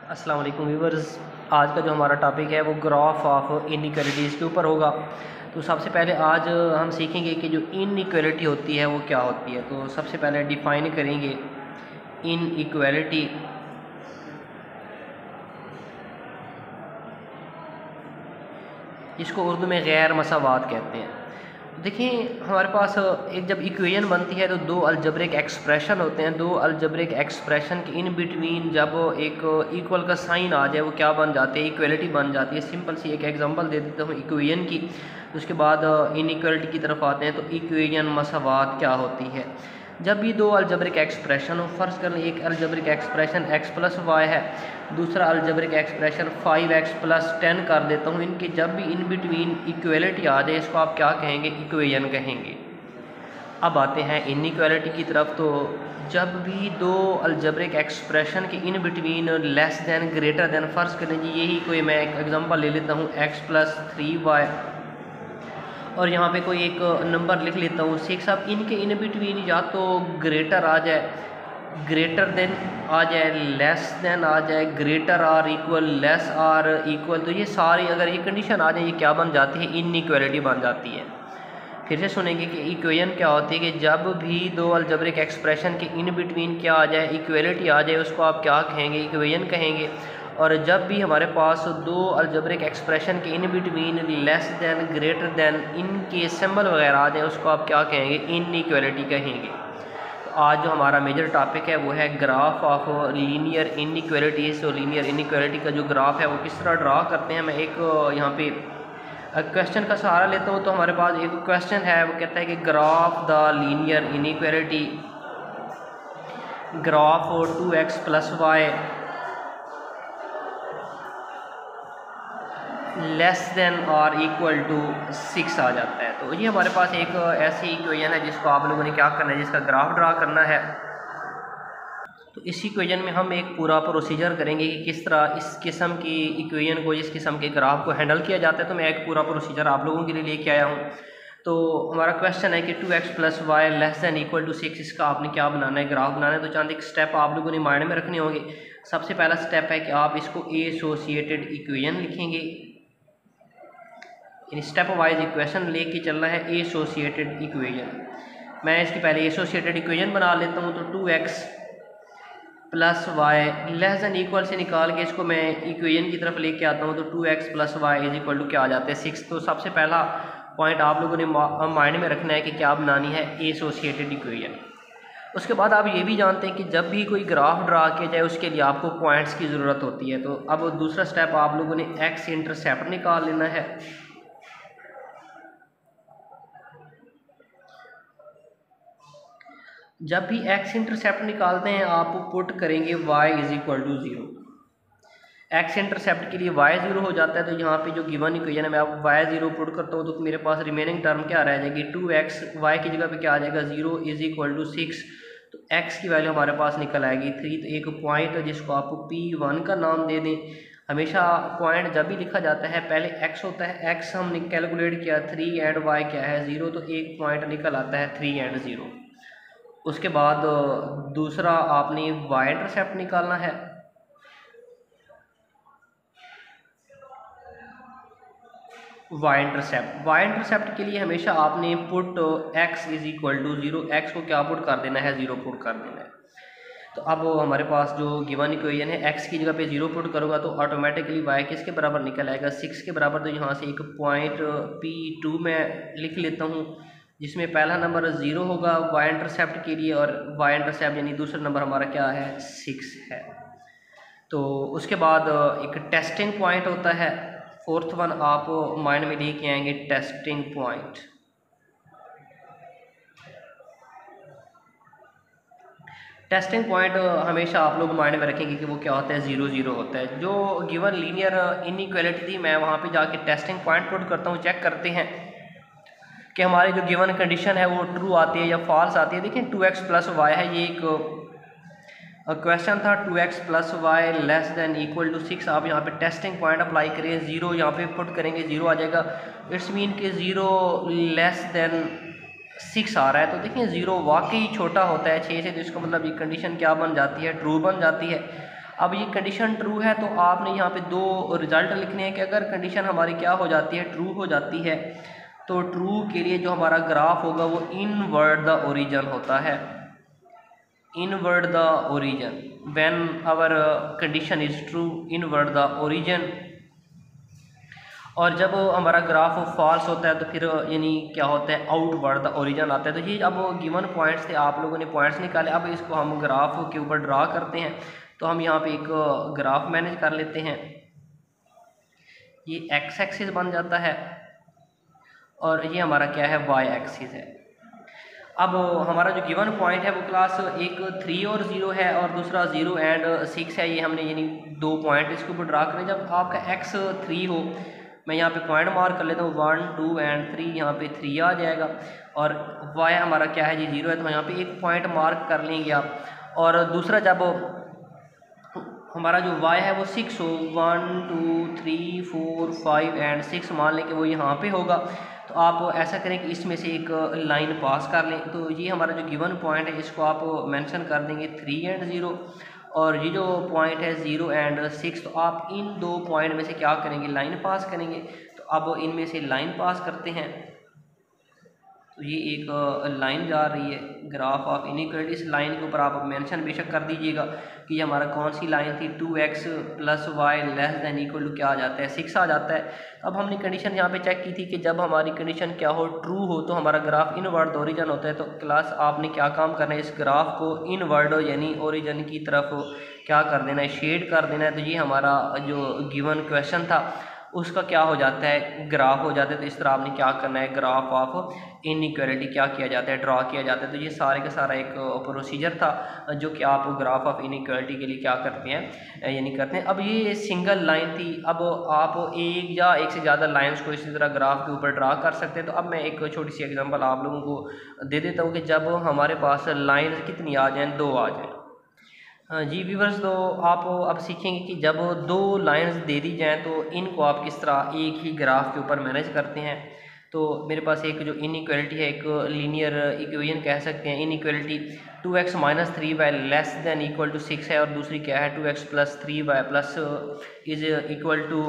अस्सलाम वालेकुम व्यूअर्स। आज का जो हमारा टॉपिक है वो ग्राफ ऑफ इनइक्वालिटीज़ के ऊपर होगा। तो सबसे पहले आज हम सीखेंगे कि जो इनइक्वालिटी होती है वो क्या होती है। तो सबसे पहले डिफ़ाइन करेंगे इनइक्वालिटी। इसको उर्दू में गैर मसावात कहते हैं। देखिए हमारे पास एक जब इक्वेशन बनती है तो दो अलजब्रिक एक्सप्रेशन होते हैं। दो अलजब्रिक एक्सप्रेशन के इन बिटवीन जब एक इक्वल का साइन आ जाए वो क्या बन जाते हैं, इक्वलिटी बन जाती है। सिंपल सी एक एग्जांपल दे देता हूँ इक्वेशन की, उसके बाद इनइक्वालिटी की तरफ आते हैं। तो इक्वेशन मसावात क्या होती है। जब भी दो अलजब्रिक एक्सप्रेशन हो, फ़र्ज़ कर लें एक algebraic expression x plus y है, दूसरा अलजब्रिक एक्सप्रेशन 5x प्लस 10 कर देता हूँ। इनके जब भी इन बिटवीन इक्वलिटी आ जाए इसको आप क्या कहेंगे, इक्वेशन कहेंगे। अब आते हैं इनइक्वालिटी की तरफ। तो जब भी दो अलजब्रिक एक्सप्रेशन के in between less than greater than, फ़र्ज़ करें जी यही कोई मैं एक एग्जांपल ले लेता हूँ x प्लस 3y और यहाँ पे कोई एक नंबर लिख लेता हूँ 6। अब इनके इन बिटवीन या तो ग्रेटर आ जाए, ग्रेटर देन आ जाए, लेस देन आ जाए, greater or equal, less or equal, तो ये सारी अगर ये कंडीशन आ जाए ये क्या बन जाती है, इनइक्वालिटी बन जाती है। फिर से सुनेंगे कि इक्वेशन क्या होती है कि जब भी दो अलजब्रिक एक्सप्रेशन के इन बिटवीन क्या आ जाए, इक्वलिटी आ जाए, उसको आप क्या कहेंगे, इक्वेशन कहेंगे। और जब भी हमारे पास दो अलजब्रिक एक्सप्रेशन के in between less than greater than इनके सिंबल वगैरह आ जाए उसको आप क्या कहेंगे, इनइक्वालिटी कहेंगे। तो आज जो हमारा मेजर टॉपिक है वो है ग्राफ ऑफ लीनियर इनइक्वालिटीज़। तो लीनियर इनइक्वालिटी का जो ग्राफ है वो किस तरह ड्रा करते हैं, मैं एक यहाँ पे क्वेश्चन का सहारा लेता हूँ। तो हमारे पास एक क्वेश्चन है, वो कहता है कि graph the linear inequality graph 2x plus y less than और इक्वल टू 6 आ जाता है। तो ये हमारे पास एक ऐसी इक्वेशन है जिसको आप लोगों ने क्या करना है, जिसका ग्राफ ड्रा करना है। तो इस इक्वेशन में हम एक पूरा प्रोसीजर करेंगे कि किस तरह इस किस्म की इक्वेशन को, इस किस्म के ग्राफ को हैंडल किया जाता है। तो मैं एक पूरा प्रोसीजर आप लोगों के लिए लेके आया हूँ। तो हमारा क्वेश्चन है कि 2x plus y less than equal to 6, इसका आपने क्या बनाना है, ग्राफ बनाना है। तो चंद एक स्टेप आप लोगों ने माइंड में रखने होंगे। सबसे पहला स्टेप है कि आप इसको एसोसिएटेड इक्वेशन लिखेंगे। इन स्टेप वाइज इक्वेशन लेके चलना है, एसोसिएटेड इक्वेशन। मैं इसकी पहले एसोसिएटेड इक्वेशन बना लेता हूँ। तो 2x plus y less than equal से निकाल के इसको मैं इक्वेशन की तरफ लेके आता हूँ। तो 2x plus y is equal to क्या आ जाता है, 6। तो सबसे पहला पॉइंट आप लोगों ने माइंड में रखना है कि क्या बनानी है, एसोसिएटेड इक्वेशन। उसके बाद आप ये भी जानते हैं कि जब भी कोई ग्राफ ड्रा किया जाए उसके लिए आपको पॉइंट्स की ज़रूरत होती है। तो अब दूसरा स्टेप आप लोगों ने x इंटरसेप्ट निकाल लेना है। जब भी x इंटरसेप्ट निकालते हैं आप पुट करेंगे y is equal to 0। x intercept के लिए y 0 हो जाता है। तो यहाँ पे जो गिवन इक्वेशन है मैं आप y 0 पुट करता हूँ तो मेरे पास रिमेनिंग टर्म क्या रह जाएगी, 2x, y की जगह पे क्या आ जाएगा, 0 इज इक्वल टू 6। तो x की वैल्यू हमारे पास निकल आएगी 3। तो एक पॉइंट जिसको आप P1 का नाम दे दें। हमेशा पॉइंट जब भी लिखा जाता है पहले x होता है, x हमने कैलकुलेट किया 3 एंड y क्या है 0, तो एक पॉइंट निकल आता है 3 एंड 0। उसके बाद दूसरा आपने y इंटरसेप्ट निकालना है। y इंटरसेप्ट के लिए हमेशा आपने put x is equal to 0, x को क्या पुट कर देना है, 0 पुट कर देना है। तो अब हमारे पास जो गिवन इक्वेशन है x की जगह पे 0 पुट करूँगा तो ऑटोमेटिकली y किसके बराबर निकल आएगा, 6 के बराबर। तो यहाँ से एक पॉइंट P2 में लिख लेता हूँ जिसमें पहला नंबर 0 होगा y इंटरसेप्ट के लिए और y इंटरसेप्ट यानी दूसरा नंबर हमारा क्या है, 6 है। तो उसके बाद एक टेस्टिंग पॉइंट होता है, फोर्थ वन आप माइंड में लेके आएंगे, टेस्टिंग पॉइंट। टेस्टिंग पॉइंट हमेशा आप लोग माइंड में रखेंगे कि वो क्या होता है, 0 0 होता है। जो गिवन लीनियर इनइक्वालिटी थी मैं वहाँ पे जाके टेस्टिंग पॉइंट पुट करता हूँ, चेक करते हैं कि हमारी जो गिवन कंडीशन है वो ट्रू आती है या फॉल्स आती है। देखिए 2x प्लस वाई है, ये एक क्वेश्चन था 2x plus y less than equal to 6। आप यहाँ पे टेस्टिंग पॉइंट अप्लाई करें, 0 यहाँ पे पुट करेंगे 0 आ जाएगा। इट्स मीन कि 0 लेस दैन 6 आ रहा है। तो देखिए 0 वाकई छोटा होता है 6 से, तो इसका मतलब ये कंडीशन क्या बन जाती है, ट्रू बन जाती है। अब ये कंडीशन ट्रू है तो आपने यहाँ पे दो रिजल्ट लिखने हैं कि अगर कंडीशन हमारी क्या हो जाती है, ट्रू हो जाती है, तो ट्रू के लिए जो हमारा ग्राफ होगा वो इनवर्ड द ओरिजिन होता है, inward the origin. When our condition is true, inward the origin. और जब हमारा ग्राफ फॉल्स होता है तो फिर यानी क्या होता है, आउटवर्ड द ओरिजिन आता है। तो ये अब गिवन पॉइंट्स थे, आप लोगों ने पॉइंट्स निकाले, अब इसको हम ग्राफ के ऊपर ड्रा करते हैं। तो हम यहाँ पे एक ग्राफ मैनेज कर लेते हैं, ये एक्स एक्सिस बन जाता है और ये हमारा क्या है, वाई एक्सिस है। अब हमारा जो गिवन पॉइंट है वो क्लास एक 3 और 0 है और दूसरा 0 एंड 6 है। ये हमने यानी दो पॉइंट इसके ऊपर ड्रा करें। जब आपका एक्स 3 हो, मैं यहाँ पे पॉइंट मार्क कर लेता हूँ, 1 2 एंड 3, यहाँ पे 3 आ जाएगा। और वाई हमारा क्या है जी, 0 है, तो यहाँ पे एक पॉइंट मार्क कर लेंगे आप। और दूसरा जब हमारा जो y है वो 6 हो, 1 2 3 4 5 एंड 6 मान लें कि वो यहाँ पे होगा, तो आप ऐसा करें कि इसमें से एक लाइन पास कर लें। तो ये हमारा जो गिवन पॉइंट है इसको आप मेंशन कर देंगे 3 एंड 0, और ये जो पॉइंट है 0 एंड 6, तो आप इन दो पॉइंट में से क्या करेंगे, लाइन पास करेंगे। तो अब इनमें से लाइन पास करते हैं, तो ये एक लाइन जा रही है, ग्राफ ऑफ इनइक्वालिटी। इस लाइन के ऊपर आप मेंशन बेशक कर दीजिएगा कि ये हमारा कौन सी लाइन थी, 2x + y <= क्या आ जाता है, 6 आ जाता है। अब हमने कंडीशन यहाँ पे चेक की थी कि जब हमारी कंडीशन क्या हो, ट्रू हो, तो हमारा ग्राफ इनवर्ड ओरिजिन होता है। तो क्लास आपने क्या काम करना है, इस ग्राफ को इनवर्ड यानी ओरिजिन की तरफ क्या कर देना है, शेड कर देना है। तो ये हमारा जो गिवन क्वेश्चन था उसका क्या हो जाता है, ग्राफ हो जाता है। तो इस तरह आपने क्या करना है, ग्राफ ऑफ इनइक्वालिटी क्या किया जाता है, ड्रा किया जाता है। तो ये सारे का सारा एक प्रोसीजर था जो कि आप ग्राफ ऑफ इनइक्वालिटी के लिए क्या करते हैं, यानी करते हैं। अब ये सिंगल लाइन थी, अब आप एक या एक से ज़्यादा लाइंस को इसी तरह ग्राफ के ऊपर ड्रा कर सकते हैं। तो अब मैं एक छोटी सी एग्जांपल आप लोगों को दे देता हूँ कि जब हमारे पास लाइन कितनी आ जाएँ, 2 आ जाएँ। जी व्यूवर्स, तो आप अब सीखेंगे कि जब दो लाइंस दे दी जाएँ तो इनको आप किस तरह एक ही ग्राफ के ऊपर मैनेज करते हैं। तो मेरे पास एक जो इनइक्वालिटी है, एक लीनियर इक्वेशन कह सकते हैं, इनइक्वालिटी 2x - 3y <= 6 है, और दूसरी क्या है, 2x + 3y +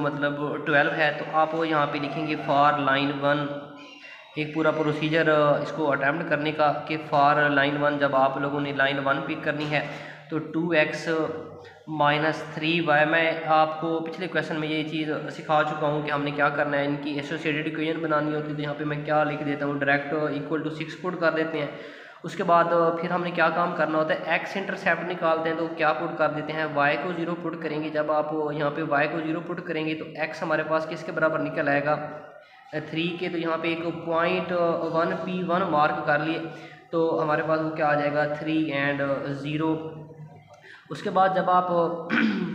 मतलब 12 है। तो आप यहाँ पे लिखेंगे फॉर लाइन 1, एक पूरा प्रोसीजर इसको अटैम्प्ट करने का कि फॉर लाइन 1 जब आप लोगों ने लाइन 1 पिक करनी है तो 2x - 3y, मैं आपको पिछले क्वेश्चन में ये चीज़ सिखा चुका हूँ कि हमने क्या करना है, इनकी एसोसिएटेड इक्वेशन बनानी होती है। तो यहाँ पे मैं क्या लिख देता हूँ, डायरेक्ट = 6 पुट कर देते हैं। उसके बाद फिर हमने क्या काम करना होता है, x इंटरसेप्ट निकालते हैं तो क्या पुट कर देते हैं, y को 0 पुट करेंगे। जब आप यहाँ पे y को 0 पुट करेंगे तो x हमारे पास किसके बराबर निकल आएगा, 3 के। तो यहाँ पे एक पॉइंट 1p1 मार्क कर लिए, तो हमारे पास वो क्या आ जाएगा, 3 एंड 0। उसके बाद जब आप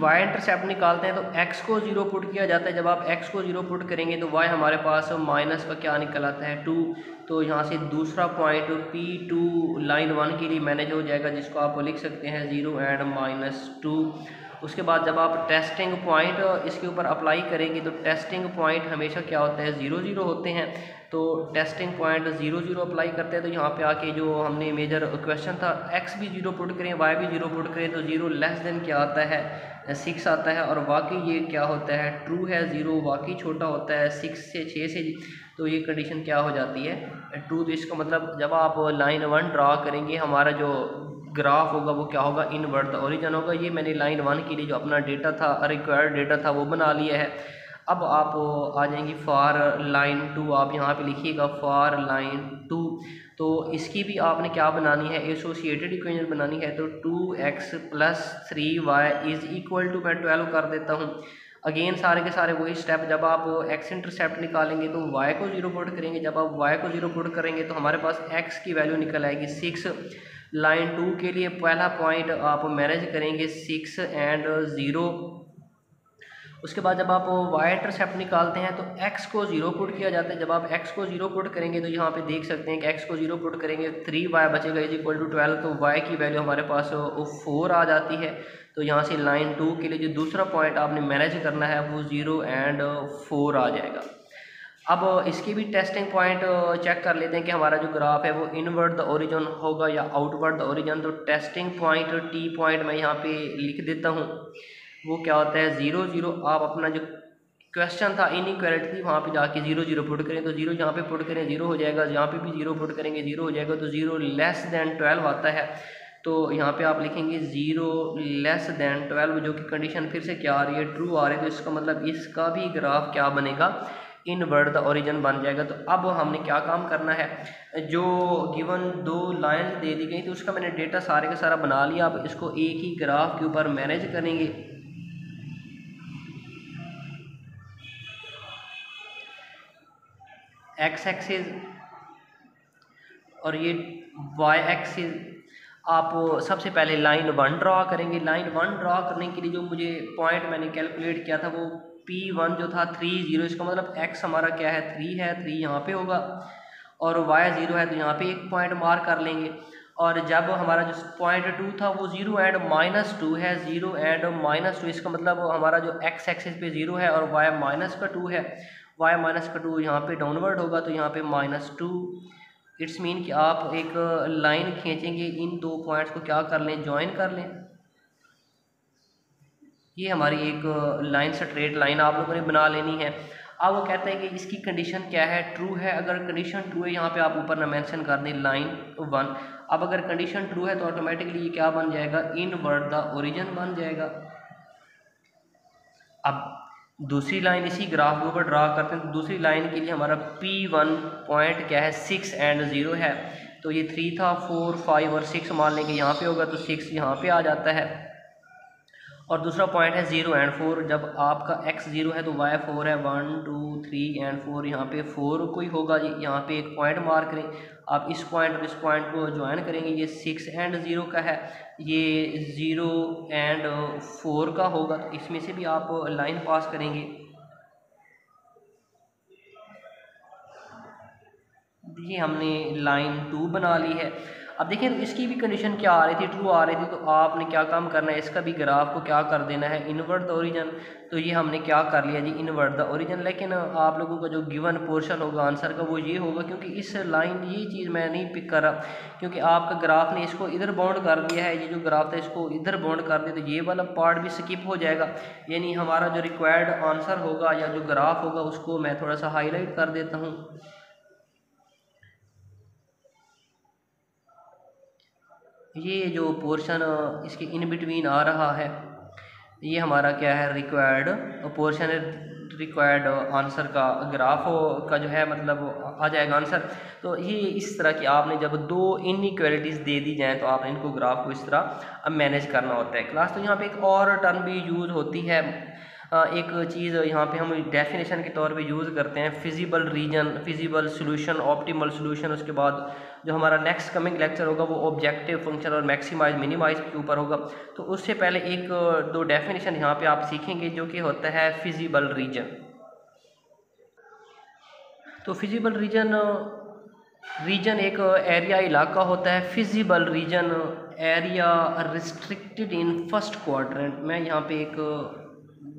y इंटरसेप्ट निकालते हैं तो x को 0 पुट किया जाता है। जब आप x को 0 पुट करेंगे तो y हमारे पास माइनस का क्या निकल आता है, 2। तो यहाँ से दूसरा पॉइंट P2 लाइन 1 के लिए मैनेज हो जाएगा, जिसको आप लिख सकते हैं 0 एंड -2। उसके बाद जब आप टेस्टिंग पॉइंट इसके ऊपर अप्लाई करेंगे तो टेस्टिंग पॉइंट हमेशा क्या होता है, 0 0 होते हैं। तो टेस्टिंग पॉइंट 0 0 अप्लाई करते हैं। तो यहाँ पे आके जो हमने मेजर क्वेश्चन था, x भी 0 पुट करें, y भी 0 पुट करें, तो 0 <= क्या आता है, 6 आता है। और वाकई ये क्या होता है, ट्रू है, 0 वाकई छोटा होता है 6 से। तो ये कंडीशन क्या हो जाती है, ट्रू। तो इसका मतलब जब आप लाइन 1 ड्रा करेंगे, हमारा जो ग्राफ होगा वो क्या होगा, इनवर्ड ओरिजिन होगा। ये मैंने लाइन 1 के लिए जो अपना डेटा था, रिक्वायर्ड डेटा था, वो बना लिया है। अब आप आ जाएंगी फॉर लाइन 2, आप यहाँ पे लिखिएगा फॉर लाइन 2। तो इसकी भी आपने क्या बनानी है, एसोसिएटेड इक्वेशन बनानी है। तो 2x + 3y = मैं 12 कर देता हूँ। अगेन सारे के सारे वही स्टेप, जब आप x इंटरसेप्ट निकालेंगे तो y को 0 पुट करेंगे। जब आप y को 0 पुट करेंगे तो हमारे पास x की वैल्यू निकल आएगी 6। लाइन 2 के लिए पहला पॉइंट आप मैनेज करेंगे 6 एंड 0। उसके बाद जब आप y इंटरसेप्ट निकालते हैं तो x को 0 पुट किया जाता है। जब आप x को 0 पुट करेंगे तो यहाँ पे देख सकते हैं कि x को 0 पुट करेंगे, 3y बचेगा = 12। तो y की वैल्यू हमारे पास 4 आ जाती है। तो यहाँ से लाइन 2 के लिए जो दूसरा पॉइंट आपने मैनेज करना है वो 0 एंड 4 आ जाएगा। अब इसकी भी टेस्टिंग पॉइंट चेक कर लेते हैं कि हमारा जो ग्राफ है वो इनवर्ड द ओरिजिन होगा या आउटवर्ड द ओरिजिन। तो टेस्टिंग पॉइंट टी पॉइंट मैं यहाँ पे लिख देता हूँ। वो क्या होता है 0 0। आप अपना जो क्वेश्चन था इनइक्वालिटी थी वहाँ पे जाके 0 0 पुट करें, तो 0 जहाँ पे पुट करें 0 हो जाएगा, यहाँ पे भी 0 पुट करेंगे 0 हो जाएगा। तो 0 लेस दैन 12 आता है, तो यहाँ पे आप लिखेंगे 0 लेस दैन 12, जो कि कंडीशन फिर से क्या आ रही है, ट्रू आ रही है। तो इसका मतलब इसका भी ग्राफ क्या बनेगा, इनवर्ड द ओरिजिन बन जाएगा। तो अब हमने क्या काम करना है, जो गिवन 2 लाइन दे दी गई तो उसका मैंने डेटा सारे का सारा बना लिया। अब इसको एक ही ग्राफ के ऊपर मैनेज करेंगे। एक्स एक्सिस और ये वाई एक्सिस, आप सबसे पहले लाइन 1 ड्रा करेंगे। लाइन 1 ड्रा करने के लिए जो मुझे पॉइंट मैंने कैलकुलेट किया था वो P1 जो था 3 0। इसका मतलब x हमारा क्या है 3 है, 3 यहाँ पे होगा, और y 0 है तो यहाँ पे एक पॉइंट मार्क कर लेंगे। और जब हमारा जो पॉइंट 2 था वो 0 एंड -2 है, 0 एंड -2, इसका मतलब हमारा जो x एक्सिस पे 0 है और y माइनस का 2 है, y माइनस का 2 यहाँ पे डाउनवर्ड होगा, तो यहाँ पे -2। इट्स मीन कि आप एक लाइन खींचेंगे, इन 2 पॉइंट्स को क्या कर लें, ज्वाइन कर लें। ये हमारी एक लाइन स्ट्रेट लाइन आप लोगों ने बना लेनी है। अब वो कहते हैं कि इसकी कंडीशन क्या है, ट्रू है। अगर कंडीशन ट्रू है यहाँ पे आप ऊपर ना मेंशन कर दें लाइन 1। अब अगर कंडीशन ट्रू है तो ऑटोमेटिकली ये क्या बन जाएगा, इनवर्ड द ओरिजिन बन जाएगा। अब दूसरी लाइन इसी ग्राफ के ऊपर ड्रा करते हैं। तो दूसरी लाइन के लिए हमारा P1 पॉइंट क्या है, 6 एंड 0 है। तो ये 3 था, 4 5 और 6 मान लेंगे यहाँ पे होगा, तो 6 यहाँ पे आ जाता है। और दूसरा पॉइंट है 0 एंड 4। जब आपका x 0 है तो y 4 है, 1 2 3 एंड 4, यहाँ पे 4 कोई होगा जी, यहाँ पे एक पॉइंट मार्क करें। आप इस पॉइंट और इस पॉइंट को ज्वाइन करेंगे, ये 6 एंड 0 का है, ये 0 एंड 4 का होगा, तो इसमें से भी आप लाइन पास करेंगे। ये हमने लाइन 2 बना ली है। अब देखिए इसकी भी कंडीशन क्या आ रही थी, ट्रू आ रही थी, तो आपने क्या काम करना है, इसका भी ग्राफ को क्या कर देना है, इनवर्ट द ओरिजिन। तो ये हमने क्या कर लिया जी, इनवर्ट द ओरिजिन। लेकिन आप लोगों का जो गिवन पोर्शन होगा आंसर का वो ये होगा, क्योंकि इस लाइन ये चीज़ मैं नहीं पिक कर रहा, क्योंकि आपका ग्राफ ने इसको इधर बाउंड कर दिया है, ये जो ग्राफ था इसको इधर बाउंड कर दिया, तो ये वाला पार्ट भी स्किप हो जाएगा। यानी हमारा जो रिक्वायर्ड आंसर होगा या जो ग्राफ होगा उसको मैं थोड़ा सा हाईलाइट कर देता हूँ। ये जो पोर्शन इसके इन बिटवीन आ रहा है, ये हमारा क्या है, रिक्वायर्ड पोर्शन है, रिक्वायर्ड आंसर का ग्राफ का जो है मतलब आ जाएगा आंसर। तो ये इस तरह की आपने जब 2 इनइक्वालिटीज़ दे दी जाएँ तो आपने इनको ग्राफ को इस तरह अब मैनेज करना होता है क्लास। तो यहाँ पे एक और टर्म भी यूज़ होती है, एक चीज़ यहाँ पे हम डेफिनेशन के तौर पे यूज़ करते हैं, feasible region, feasible solution, optimal solution. उसके बाद जो हमारा नेक्स्ट कमिंग लेक्चर होगा वो ऑब्जेक्टिव फंक्शन और मैक्सिमाइज मिनिमाइज के ऊपर होगा। तो उससे पहले एक 2 डेफिनेशन यहाँ पे आप सीखेंगे, जो कि होता है फिजिबल रीजन। तो फिजिबल रीजन एक एरिया इलाका होता है। Feasible region area restricted in first quadrant. मैं यहाँ पे एक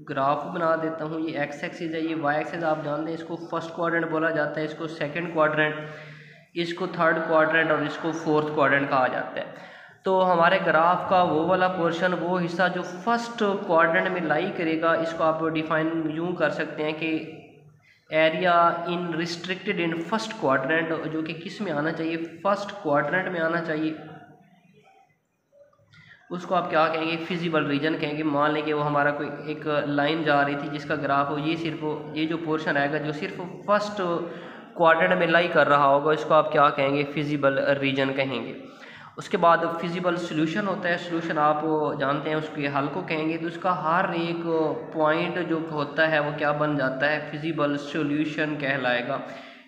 ग्राफ बना देता हूँ, ये एक्स एक्सिस है, ये वाई एक्सिस आप जानते हैं, इसको फर्स्ट क्वाड्रेंट बोला जाता है, इसको सेकंड क्वाड्रेंट, इसको थर्ड क्वाड्रेंट और इसको फोर्थ क्वाड्रेंट कहा जाता है। तो हमारे ग्राफ का वो वाला पोर्शन, वो हिस्सा जो फर्स्ट क्वाड्रेंट में लाई करेगा, इसको आप डिफाइन यूँ कर सकते हैं कि area in restricted in first quadrant, जो कि किस में आना चाहिए, फर्स्ट क्वाड्रेंट में आना चाहिए। उसको आप क्या कहेंगे, फिजिबल रीजन कहेंगे। मान लें कि वो हमारा कोई एक लाइन जा रही थी जिसका ग्राफ हो, ये सिर्फ ये जो पोर्शन आएगा जो सिर्फ फर्स्ट क्वाड्रेंट में लाई कर रहा होगा, इसको आप क्या कहेंगे, फिजिबल रीजन कहेंगे। उसके बाद फिजिबल सॉल्यूशन होता है, सॉल्यूशन आप जानते हैं, उसके हल को कहेंगे। तो उसका हर एक पॉइंट जो होता है वो क्या बन जाता है, फिजिबल सॉल्यूशन कहलाएगा।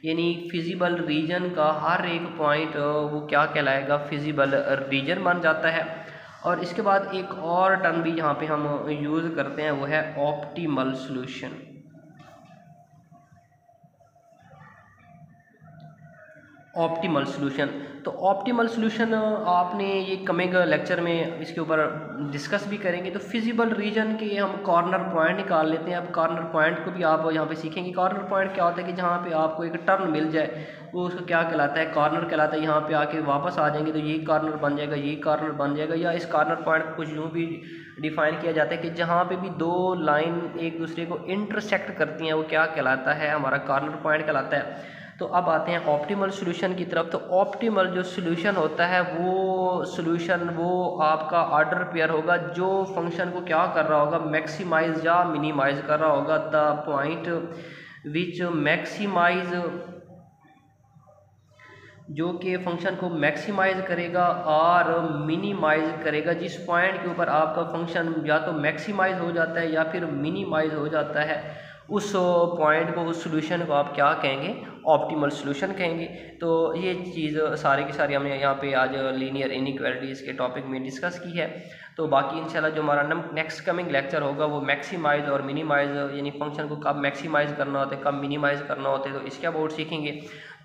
यानी फिजिबल रीजन का हर एक पॉइंट वो क्या कहलाएगा, फिजिबल रीजन बन जाता है। और इसके बाद एक और टर्म भी यहाँ पे हम यूज़ करते हैं, वो है ऑप्टिमल सॉल्यूशन। Optimal solution. तो ऑप्टिमल सॉल्यूशन आपने ये कमिंग लेक्चर में इसके ऊपर डिस्कस भी करेंगे। तो फिजिबल रीजन के हम कॉर्नर पॉइंट निकाल लेते हैं। अब कॉर्नर पॉइंट को भी आप यहाँ पे सीखेंगे। कॉर्नर पॉइंट क्या होता है कि जहाँ पे आपको एक टर्न मिल जाए वो उसको क्या कहलाता है, कॉर्नर कहलाता है। यहाँ पे आके वापस आ जाएंगे तो ये कॉर्नर बन जाएगा, ये कॉर्नर बन जाएगा। या इस कॉर्नर पॉइंट को कुछ यूँ भी डिफाइन किया जाता है कि जहाँ पे भी दो लाइन एक दूसरे को इंटरसेक्ट करती हैं वो क्या कहलाता है, हमारा कॉर्नर पॉइंट कहलाता है। तो अब आते हैं ऑप्टिमल सॉल्यूशन की तरफ। तो ऑप्टिमल जो सॉल्यूशन होता है वो सॉल्यूशन वो आपका ऑर्डर पेयर होगा जो फंक्शन को क्या कर रहा होगा, मैक्सिमाइज या मिनिमाइज कर रहा होगा। द पॉइंट विच मैक्सिमाइज, जो कि फंक्शन को मैक्सिमाइज करेगा और मिनिमाइज करेगा। जिस पॉइंट के ऊपर आपका फंक्शन या तो मैक्सिमाइज हो जाता है या फिर मिनिमाइज हो जाता है, उस पॉइंट को, उस सॉल्यूशन को आप क्या कहेंगे, ऑप्टिमल सॉल्यूशन कहेंगे। तो ये चीज़ सारी की सारी हमने यहाँ पे आज लीनियर इनइक्वालिटीज़ के टॉपिक में डिस्कस की है। तो बाकी इंशाल्लाह जो हमारा नेक्स्ट कमिंग लेक्चर होगा वो मैक्सिमाइज और मिनिमाइज, यानी फंक्शन को कब मैक्सिमाइज करना होता है, कब मिनिमाइज करना होता है, तो इसके अबाउट सीखेंगे।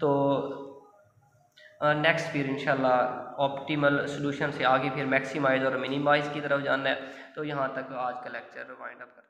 तो नेक्स्ट फिर इंशाल्लाह ऑप्टिमल सॉल्यूशन से आगे फिर मैक्सिमाइज और मिनिमाइज की तरफ जाना है। तो यहाँ तक आज का लेक्चर वाइंड अप करते हैं।